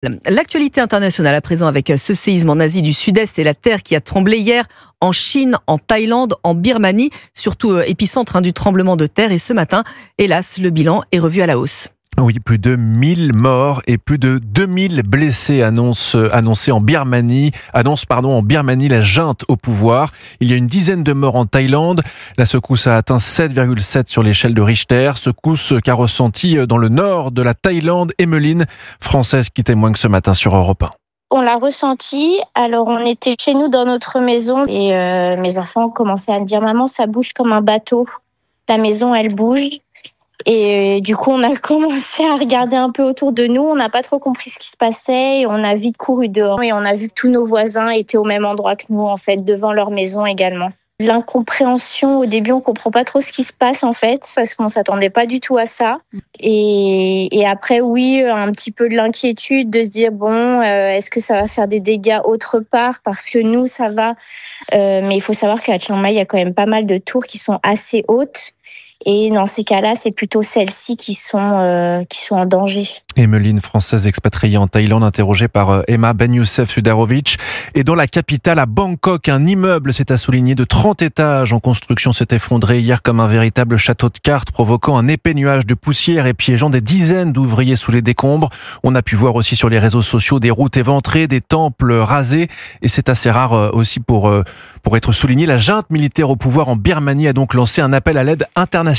L'actualité internationale à présent avec ce séisme en Asie du Sud-Est et la terre qui a tremblé hier en Chine, en Thaïlande, en Birmanie, surtout épicentre du tremblement de terre. Et ce matin, hélas, le bilan est revu à la hausse. Oui, plus de 1000 morts et plus de 2000 blessés annoncés en Birmanie. En Birmanie la junte au pouvoir. Il y a une dizaine de morts en Thaïlande. La secousse a atteint 7,7 sur l'échelle de Richter. Secousse qu'a ressenti dans le nord de la Thaïlande Emmeline, française qui témoigne ce matin sur Europe 1. On l'a ressenti. Alors, on était chez nous dans notre maison et mes enfants commençaient à me dire « Maman, ça bouge comme un bateau. La maison, elle bouge. » Et du coup, on a commencé à regarder un peu autour de nous. On n'a pas trop compris ce qui se passait. Et on a vite couru dehors et on a vu que tous nos voisins étaient au même endroit que nous, en fait, devant leur maison également. L'incompréhension, au début, on comprend pas trop ce qui se passe, en fait, parce qu'on s'attendait pas du tout à ça. Et après, oui, un petit peu de l'inquiétude de se dire, bon, est-ce que ça va faire des dégâts autre part? Parce que nous, ça va. Mais il faut savoir qu'à Chiang Mai, il y a quand même pas mal de tours qui sont assez hautes. Et dans ces cas-là, c'est plutôt celles-ci qui sont en danger. Emmeline, française expatriée en Thaïlande, interrogée par Emma Ben Youssef Sudarovic. Et dans la capitale, à Bangkok, un immeuble, c'est à souligner, de 30 étages en construction s'est effondré hier comme un véritable château de cartes, provoquant un épais nuage de poussière et piégeant des dizaines d'ouvriers sous les décombres. On a pu voir aussi sur les réseaux sociaux des routes éventrées, des temples rasés. Et c'est assez rare aussi pour être souligné. La junte militaire au pouvoir en Birmanie a donc lancé un appel à l'aide internationale.